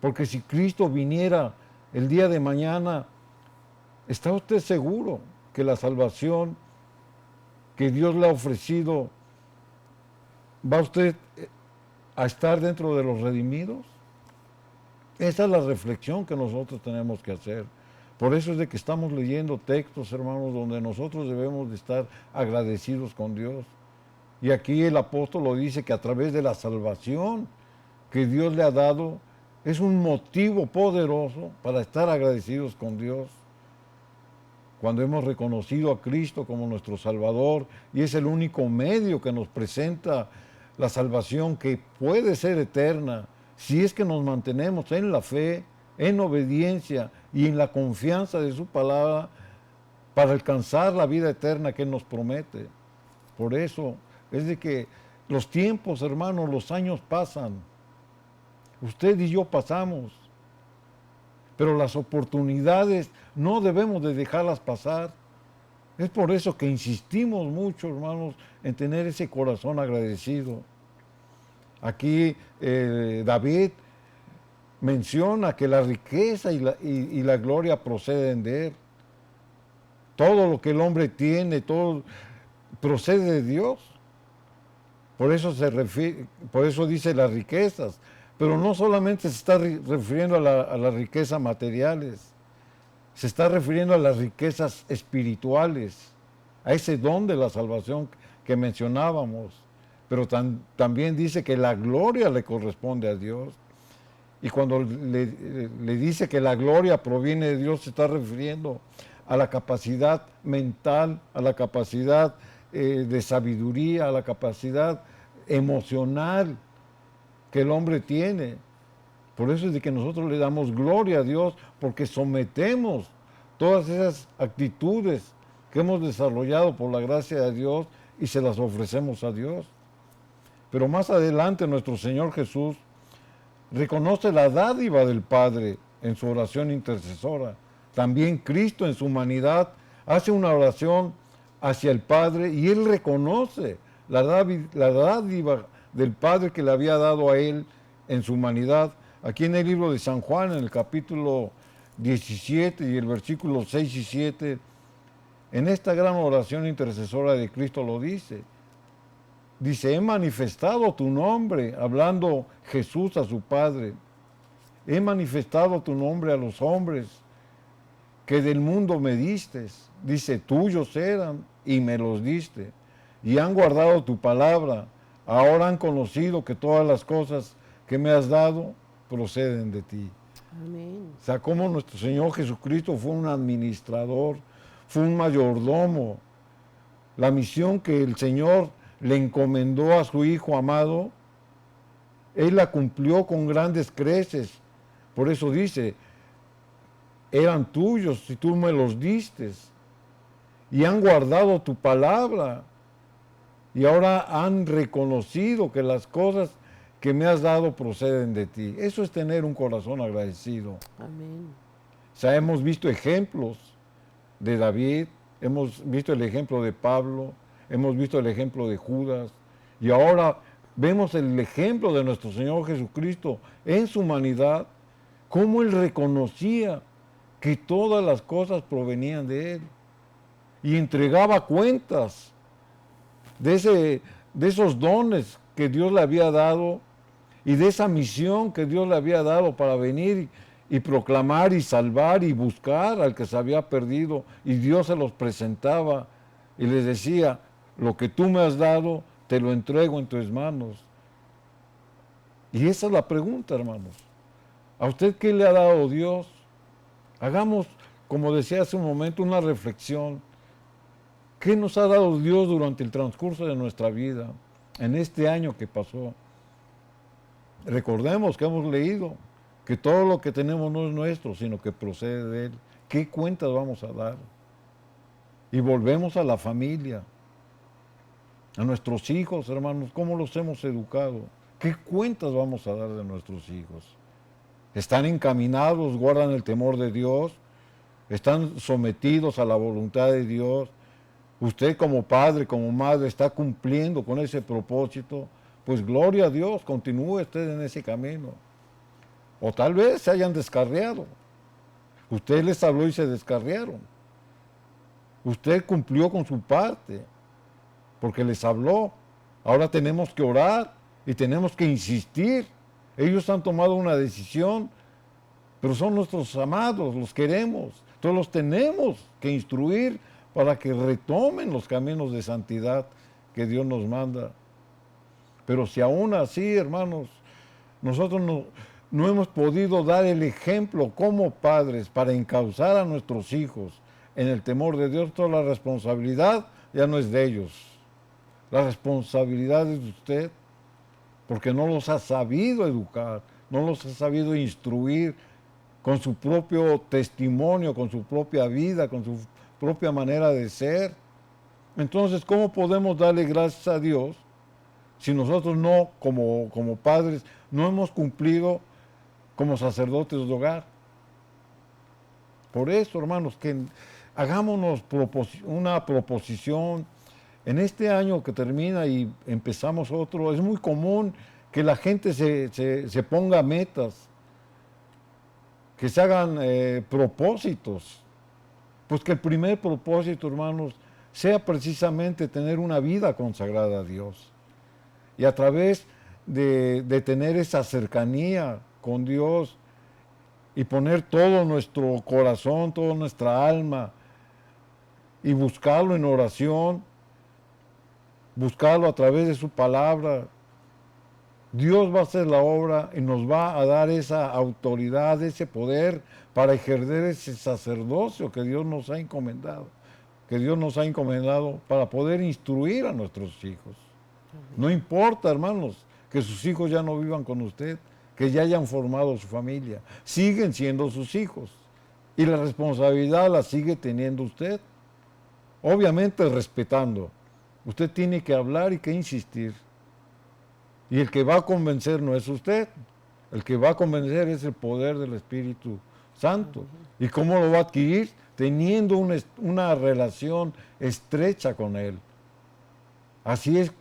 Porque si Cristo viniera el día de mañana, ¿está usted seguro que la salvación que Dios le ha ofrecido, va usted a estar dentro de los redimidos? Esa es la reflexión que nosotros tenemos que hacer. Por eso es de que estamos leyendo textos, hermanos, donde nosotros debemos de estar agradecidos con Dios. Y aquí el apóstol lo dice que a través de la salvación que Dios le ha dado, es un motivo poderoso para estar agradecidos con Dios. Cuando hemos reconocido a Cristo como nuestro Salvador, y es el único medio que nos presenta la salvación que puede ser eterna, si es que nos mantenemos en la fe, en obediencia y en la confianza de su palabra para alcanzar la vida eterna que Él nos promete. Por eso es de que los tiempos, hermanos, los años pasan. Usted y yo pasamos. Pero las oportunidades no debemos de dejarlas pasar. Es por eso que insistimos mucho, hermanos, en tener ese corazón agradecido. Aquí David menciona que la riqueza y la gloria proceden de Él. Todo lo que el hombre tiene, todo procede de Dios. Por eso dice las riquezas. Pero no solamente se está refiriendo a las riquezas materiales, se está refiriendo a las riquezas espirituales, a ese don de la salvación que mencionábamos. Pero también dice que la gloria le corresponde a Dios. Y cuando le dice que la gloria proviene de Dios, se está refiriendo a la capacidad mental, a la capacidad de sabiduría, a la capacidad emocional que el hombre tiene. Por eso es de que nosotros le damos gloria a Dios, porque sometemos todas esas actitudes que hemos desarrollado por la gracia de Dios y se las ofrecemos a Dios. Pero más adelante nuestro Señor Jesús reconoce la dádiva del Padre en su oración intercesora. También Cristo en su humanidad hace una oración hacia el Padre y Él reconoce la dádiva del Padre que le había dado a Él en su humanidad. Aquí en el libro de San Juan, en el capítulo 17 y el versículo 6 y 7, en esta gran oración intercesora de Cristo lo dice. Dice, he manifestado tu nombre, hablando Jesús a su Padre. He manifestado tu nombre a los hombres que del mundo me diste. Dice, tuyos eran y me los diste. Y han guardado tu palabra. Ahora han conocido que todas las cosas que me has dado proceden de ti. Amén. O sea, como nuestro Señor Jesucristo fue un administrador, fue un mayordomo. La misión que el Señor le encomendó a su Hijo amado, Él la cumplió con grandes creces. Por eso dice, eran tuyos y tú me los diste. Y han guardado tu palabra. Y ahora han reconocido que las cosas que me has dado proceden de ti. Eso es tener un corazón agradecido. Amén. O sea, hemos visto ejemplos de David, hemos visto el ejemplo de Pablo, hemos visto el ejemplo de Judas, y ahora vemos el ejemplo de nuestro Señor Jesucristo en su humanidad, cómo Él reconocía que todas las cosas provenían de Él, y entregaba cuentas de esos dones que Dios le había dado, y de esa misión que Dios le había dado para venir y proclamar y salvar y buscar al que se había perdido, y Dios se los presentaba y les decía, lo que tú me has dado, te lo entrego en tus manos. Y esa es la pregunta, hermanos. ¿A usted qué le ha dado Dios? Hagamos, como decía hace un momento, una reflexión. ¿Qué nos ha dado Dios durante el transcurso de nuestra vida, en este año que pasó? Recordemos que hemos leído que todo lo que tenemos no es nuestro, sino que procede de Él. ¿Qué cuentas vamos a dar? Y volvemos a la familia, a nuestros hijos, hermanos, ¿cómo los hemos educado? ¿Qué cuentas vamos a dar de nuestros hijos? ¿Están encaminados, guardan el temor de Dios? ¿Están sometidos a la voluntad de Dios? Usted como padre, como madre, está cumpliendo con ese propósito, pues gloria a Dios, continúe usted en ese camino. O tal vez se hayan descarriado. Usted les habló y se descarriaron. Usted cumplió con su parte, porque les habló. Ahora tenemos que orar y tenemos que insistir. Ellos han tomado una decisión, pero son nuestros amados, los queremos. Entonces los tenemos que instruir para que retomen los caminos de santidad que Dios nos manda. Pero si aún así, hermanos, nosotros no hemos podido dar el ejemplo como padres para encauzar a nuestros hijos en el temor de Dios, toda la responsabilidad ya no es de ellos. La responsabilidad es de usted, porque no los ha sabido educar, no los ha sabido instruir con su propio testimonio, con su propia vida, con su propia manera de ser. Entonces, ¿cómo podemos darle gracias a Dios si nosotros no, como padres, no hemos cumplido como sacerdotes de hogar? Por eso, hermanos, que hagámonos una proposición en este año que termina y empezamos otro. Es muy común que la gente se ponga metas, que se hagan propósitos. Pues que el primer propósito, hermanos, sea precisamente tener una vida consagrada a Dios. Y a través de tener esa cercanía con Dios y poner todo nuestro corazón, toda nuestra alma y buscarlo en oración, buscarlo a través de su palabra, Dios va a hacer la obra y nos va a dar esa autoridad, ese poder para ejercer ese sacerdocio que Dios nos ha encomendado, para poder instruir a nuestros hijos. No importa, hermanos, que sus hijos ya no vivan con usted, que ya hayan formado su familia, siguen siendo sus hijos y la responsabilidad la sigue teniendo usted, obviamente respetando. Usted tiene que hablar y que insistir. Y el que va a convencer no es usted, el que va a convencer es el poder del Espíritu Santo. ¿Y cómo lo va a adquirir? Teniendo una relación estrecha con Él. Así es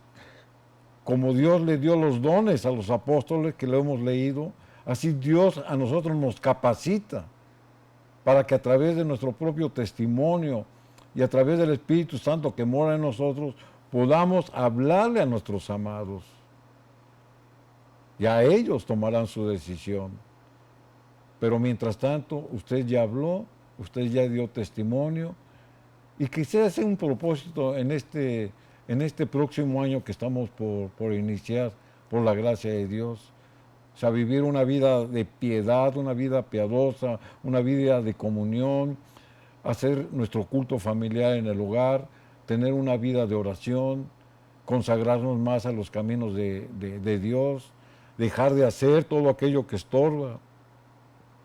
como Dios le dio los dones a los apóstoles que lo hemos leído, así Dios a nosotros nos capacita para que a través de nuestro propio testimonio y a través del Espíritu Santo que mora en nosotros, podamos hablarle a nuestros amados. Ya ellos tomarán su decisión. Pero mientras tanto, usted ya habló, usted ya dio testimonio, y quisiera hacer un propósito en este próximo año que estamos por iniciar, por la gracia de Dios. O sea, vivir una vida de piedad, una vida piadosa, una vida de comunión, hacer nuestro culto familiar en el hogar, tener una vida de oración, consagrarnos más a los caminos de Dios, dejar de hacer todo aquello que estorba,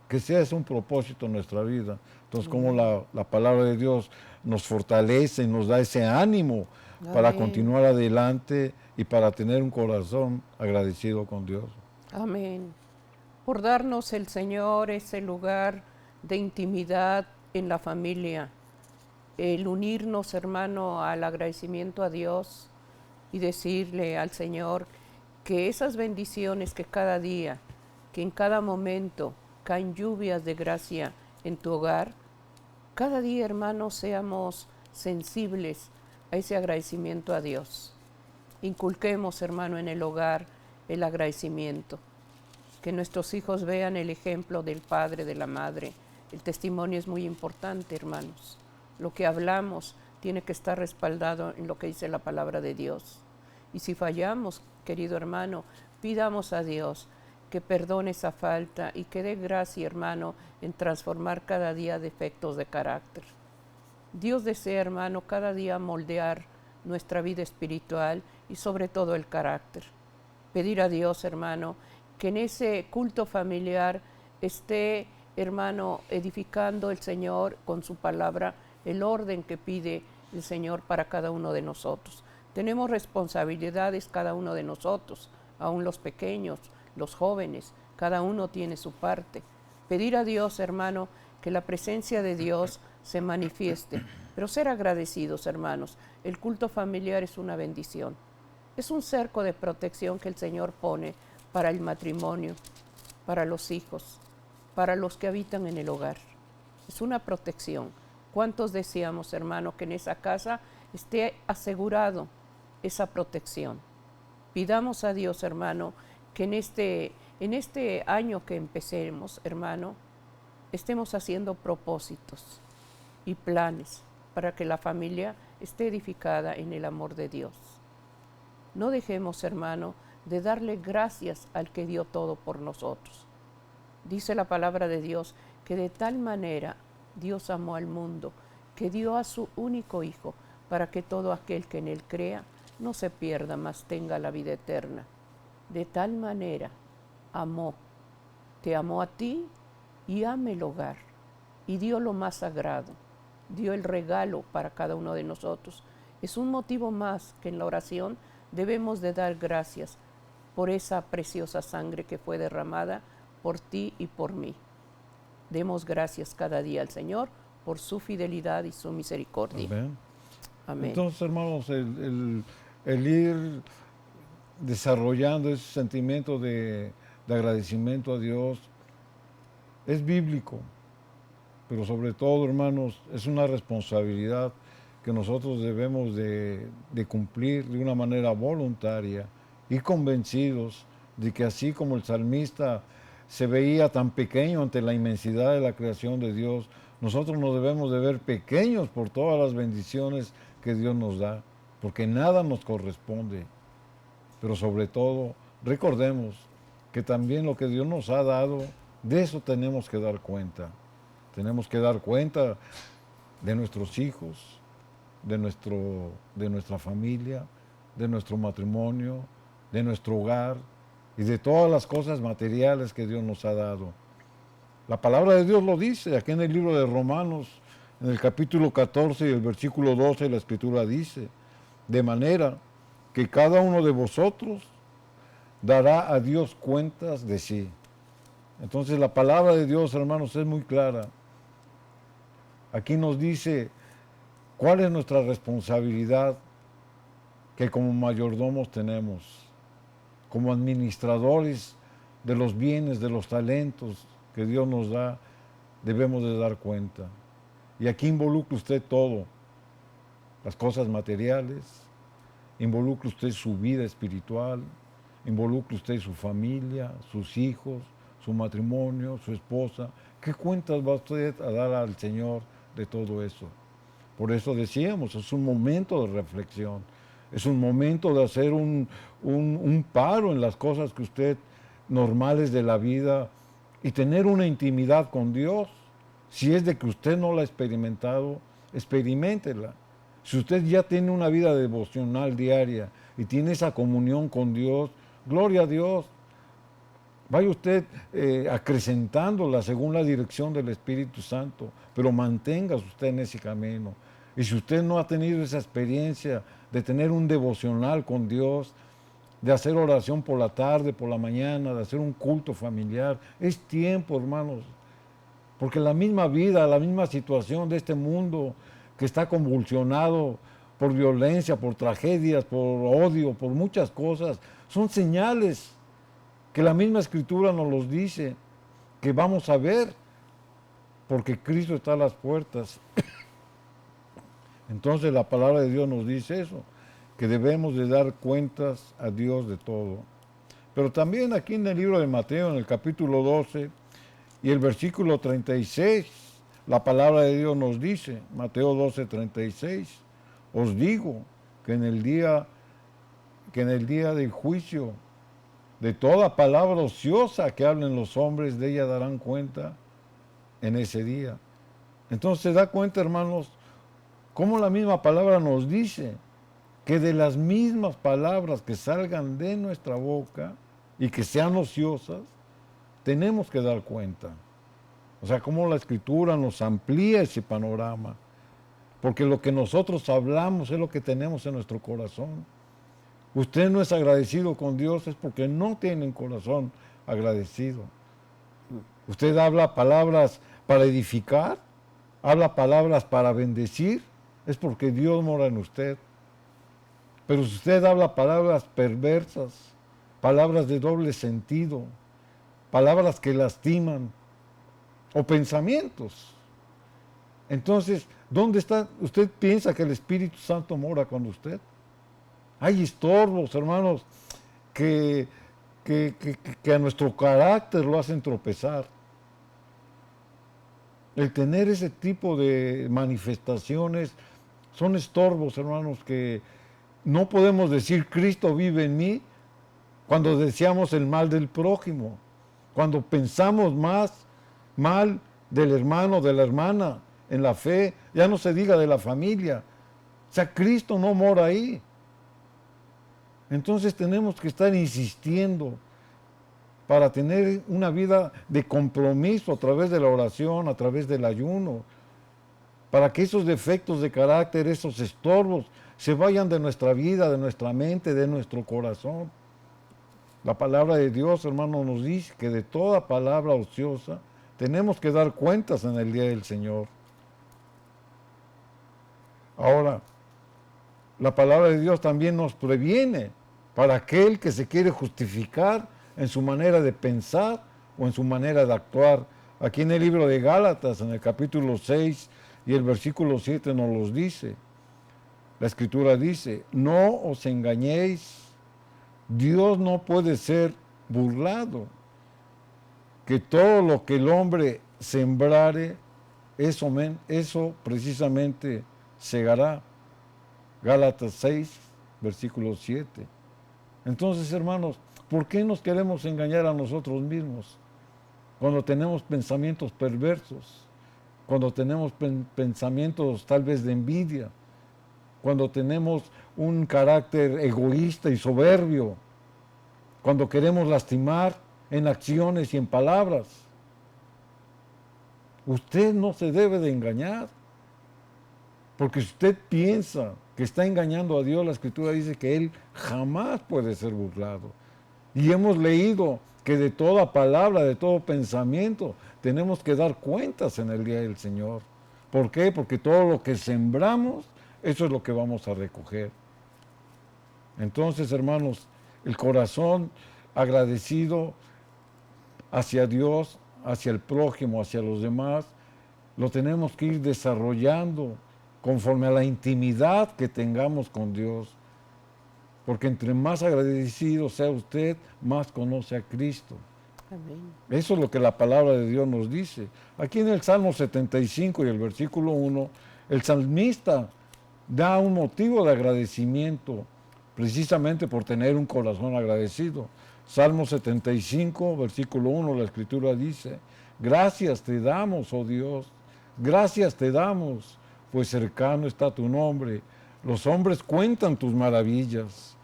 que sea ese un propósito en nuestra vida. Entonces, como la palabra de Dios nos fortalece y nos da ese ánimo para Amén. continuar adelante y para tener un corazón agradecido con Dios. Amén. Por darnos el Señor ese lugar de intimidad en la familia, el unirnos, hermano, al agradecimiento a Dios y decirle al Señor que esas bendiciones que cada día, que en cada momento caen lluvias de gracia en tu hogar, cada día, hermano, seamos sensibles a ese agradecimiento a Dios. Inculquemos, hermano, en el hogar el agradecimiento. Que nuestros hijos vean el ejemplo del padre, de la madre. El testimonio es muy importante, hermanos. Lo que hablamos tiene que estar respaldado en lo que dice la palabra de Dios. Y si fallamos, querido hermano, pidamos a Dios que perdone esa falta y que dé gracia, hermano, en transformar cada día defectos de carácter. Dios desea, hermano, cada día moldear nuestra vida espiritual y sobre todo el carácter. Pedir a Dios, hermano, que en ese culto familiar esté, hermano, edificando el Señor con su palabra el orden que pide el Señor para cada uno de nosotros. Tenemos responsabilidades cada uno de nosotros, aún los pequeños, los jóvenes, cada uno tiene su parte. Pedir a Dios, hermano, que la presencia de Dios se manifieste, pero ser agradecidos, hermanos. El culto familiar es una bendición. Es un cerco de protección que el Señor pone para el matrimonio, para los hijos, para los que habitan en el hogar. Es una protección. ¿Cuántos deseamos, hermano, que en esa casa esté asegurado esa protección? Pidamos a Dios, hermano, que en este año que empecemos, hermano, estemos haciendo propósitos y planes para que la familia esté edificada en el amor de Dios. No dejemos, hermano, de darle gracias al que dio todo por nosotros. Dice la palabra de Dios que de tal manera Dios amó al mundo, que dio a su único Hijo, para que todo aquel que en Él crea no se pierda, mas tenga la vida eterna. De tal manera amó, te amó a ti y ama el hogar, y dio lo más sagrado, dio el regalo para cada uno de nosotros. Es un motivo más que en la oración debemos de dar gracias por esa preciosa sangre que fue derramada por ti y por mí. Demos gracias cada día al Señor por su fidelidad y su misericordia. Amén. Amén. Entonces, hermanos, el ir desarrollando ese sentimiento de agradecimiento a Dios es bíblico, pero sobre todo, hermanos, es una responsabilidad que nosotros debemos de cumplir de una manera voluntaria y convencidos de que así como el salmista se veía tan pequeño ante la inmensidad de la creación de Dios, nosotros nos debemos de ver pequeños por todas las bendiciones que Dios nos da, porque nada nos corresponde. Pero sobre todo, recordemos que también lo que Dios nos ha dado, de eso tenemos que dar cuenta. Tenemos que dar cuenta de nuestros hijos, de nuestra familia, de nuestro matrimonio, de nuestro hogar y de todas las cosas materiales que Dios nos ha dado. La palabra de Dios lo dice, aquí en el libro de Romanos, en el capítulo 14 y el versículo 12, la Escritura dice, de manera que cada uno de vosotros dará a Dios cuentas de sí. Entonces la palabra de Dios, hermanos, es muy clara. Aquí nos dice cuál es nuestra responsabilidad que como mayordomos tenemos, como administradores de los bienes, de los talentos que Dios nos da. debemos de dar cuenta. Y aquí involucra usted todo, las cosas materiales, involucra usted su vida espiritual, involucra usted su familia, sus hijos, su matrimonio, su esposa. ¿Qué cuentas va usted a dar al Señor de todo eso? Por eso decíamos, es un momento de reflexión, es un momento de hacer un paro en las cosas que usted normales de la vida y tener una intimidad con Dios. Si es de que usted no la ha experimentado, experiméntela. Si usted ya tiene una vida devocional diaria y tiene esa comunión con Dios, gloria a Dios. Vaya usted acrecentándola según la dirección del Espíritu Santo, pero manténgase usted en ese camino. Y si usted no ha tenido esa experiencia de tener un devocional con Dios, de hacer oración por la tarde, por la mañana, de hacer un culto familiar, es tiempo, hermanos. Porque la misma vida, la misma situación de este mundo que está convulsionado por violencia, por tragedias, por odio, por muchas cosas, son señales que la misma Escritura nos los dice, que vamos a ver, porque Cristo está a las puertas. Entonces la palabra de Dios nos dice eso, que debemos de dar cuentas a Dios de todo. Pero también aquí en el libro de Mateo, en el capítulo 12 y el versículo 36, la palabra de Dios nos dice, Mateo 12, 36, os digo que en el día del juicio, de toda palabra ociosa que hablen los hombres, de ella darán cuenta en ese día. Entonces se da cuenta, hermanos, cómo la misma palabra nos dice que de las mismas palabras que salgan de nuestra boca y que sean ociosas, tenemos que dar cuenta. O sea, cómo la Escritura nos amplía ese panorama. Porque lo que nosotros hablamos es lo que tenemos en nuestro corazón. Usted no es agradecido con Dios, es porque no tiene un corazón agradecido. Usted habla palabras para edificar, habla palabras para bendecir, es porque Dios mora en usted. Pero si usted habla palabras perversas, palabras de doble sentido, palabras que lastiman, o pensamientos, entonces, ¿dónde está? ¿Usted piensa que el Espíritu Santo mora con usted? Hay estorbos, hermanos, que a nuestro carácter lo hacen tropezar. El tener ese tipo de manifestaciones son estorbos, hermanos, que no podemos decir Cristo vive en mí cuando deseamos el mal del prójimo, cuando pensamos más mal del hermano, de la hermana, en la fe, ya no se diga de la familia. O sea, Cristo no mora ahí. Entonces tenemos que estar insistiendo para tener una vida de compromiso a través de la oración, a través del ayuno, para que esos defectos de carácter, esos estorbos, se vayan de nuestra vida, de nuestra mente, de nuestro corazón. La palabra de Dios, hermano, nos dice que de toda palabra ociosa tenemos que dar cuentas en el día del Señor. Ahora, la palabra de Dios también nos previene para aquel que se quiere justificar en su manera de pensar o en su manera de actuar. Aquí en el libro de Gálatas, en el capítulo 6 y el versículo 7 nos los dice. La Escritura dice, no os engañéis, Dios no puede ser burlado, que todo lo que el hombre sembrare, eso precisamente segará. Gálatas 6, versículo 7. Entonces, hermanos, ¿por qué nos queremos engañar a nosotros mismos? Cuando tenemos pensamientos perversos, cuando tenemos pensamientos tal vez de envidia, cuando tenemos un carácter egoísta y soberbio, cuando queremos lastimar en acciones y en palabras. Usted no se debe de engañar, porque si usted piensa que está engañando a Dios, la Escritura dice que Él jamás puede ser burlado. Y hemos leído que de toda palabra, de todo pensamiento, tenemos que dar cuentas en el día del Señor. ¿Por qué? Porque todo lo que sembramos, eso es lo que vamos a recoger. Entonces, hermanos, el corazón agradecido hacia Dios, hacia el prójimo, hacia los demás, lo tenemos que ir desarrollando conforme a la intimidad que tengamos con Dios. Porque entre más agradecido sea usted, más conoce a Cristo. Amén. Eso es lo que la palabra de Dios nos dice. Aquí en el Salmo 75 y el versículo 1, el salmista da un motivo de agradecimiento, precisamente por tener un corazón agradecido. Salmo 75, versículo 1, la Escritura dice: gracias te damos, oh Dios, gracias te damos, pues cercano está tu nombre. Los hombres cuentan tus maravillas.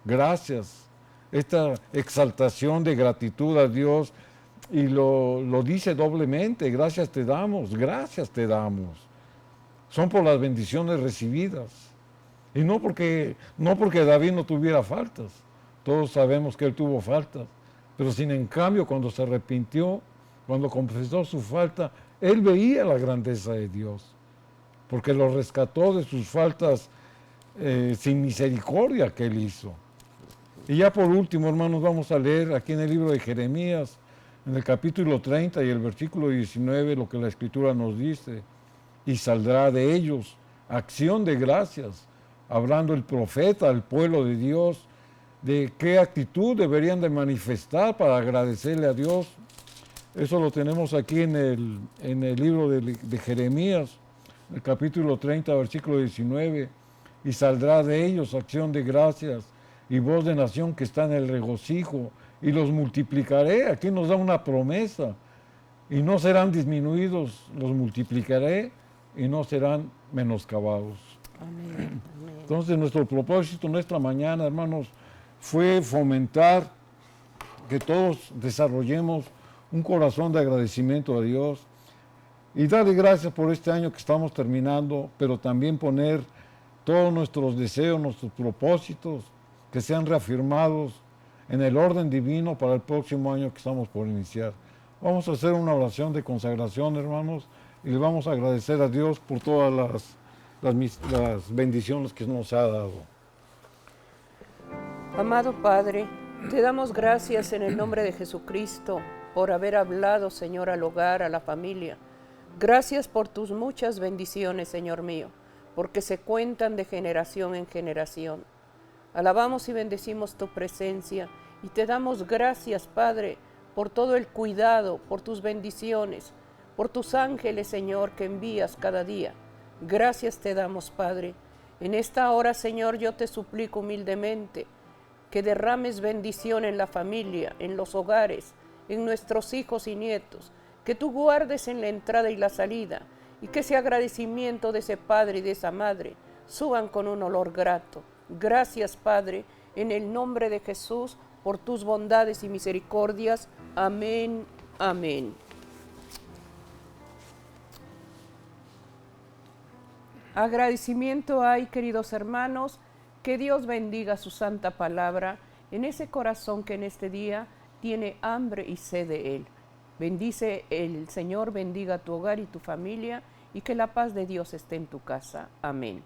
Gracias. Esta exaltación de gratitud a Dios, y lo dice doblemente: gracias te damos, gracias te damos. Son por las bendiciones recibidas. Y no porque David no tuviera faltas. Todos sabemos que él tuvo faltas. Pero sin en cambio, cuando se arrepintió, cuando confesó su falta, él veía la grandeza de Dios. Porque lo rescató de sus faltas sin misericordia que él hizo. Y ya por último, hermanos, vamos a leer aquí en el libro de Jeremías, en el capítulo 30 y el versículo 19, lo que la Escritura nos dice: y saldrá de ellos acción de gracias, hablando el profeta al pueblo de Dios, de qué actitud deberían de manifestar para agradecerle a Dios. Eso lo tenemos aquí en el libro de Jeremías, el capítulo 30, versículo 19, y saldrá de ellos acción de gracias y voz de nación que está en el regocijo, y los multiplicaré. Aquí nos da una promesa: y no serán disminuidos, los multiplicaré y no serán menoscabados. Amén. Amén. Entonces nuestro propósito, nuestra mañana, hermanos, fue fomentar que todos desarrollemos un corazón de agradecimiento a Dios y darle gracias por este año que estamos terminando, pero también poner todos nuestros deseos, nuestros propósitos, que sean reafirmados en el orden divino para el próximo año que estamos por iniciar. Vamos a hacer una oración de consagración, hermanos, y le vamos a agradecer a Dios por todas las bendiciones que nos ha dado. Amado Padre, te damos gracias en el nombre de Jesucristo por haber hablado, Señor, al hogar, a la familia. Gracias por tus muchas bendiciones, Señor mío, porque se cuentan de generación en generación. Alabamos y bendecimos tu presencia y te damos gracias, Padre, por todo el cuidado, por tus bendiciones, por tus ángeles, Señor, que envías cada día. Gracias te damos, Padre. En esta hora, Señor, yo te suplico humildemente que derrames bendición en la familia, en los hogares, en nuestros hijos y nietos, que tú guardes en la entrada y la salida, y que ese agradecimiento de ese padre y de esa madre suban con un olor grato. Gracias, Padre, en el nombre de Jesús, por tus bondades y misericordias. Amén, amén. Agradecimiento hay, queridos hermanos, que Dios bendiga su santa palabra en ese corazón que en este día tiene hambre y sed de Él. Bendice el Señor, bendiga tu hogar y tu familia, y que la paz de Dios esté en tu casa. Amén.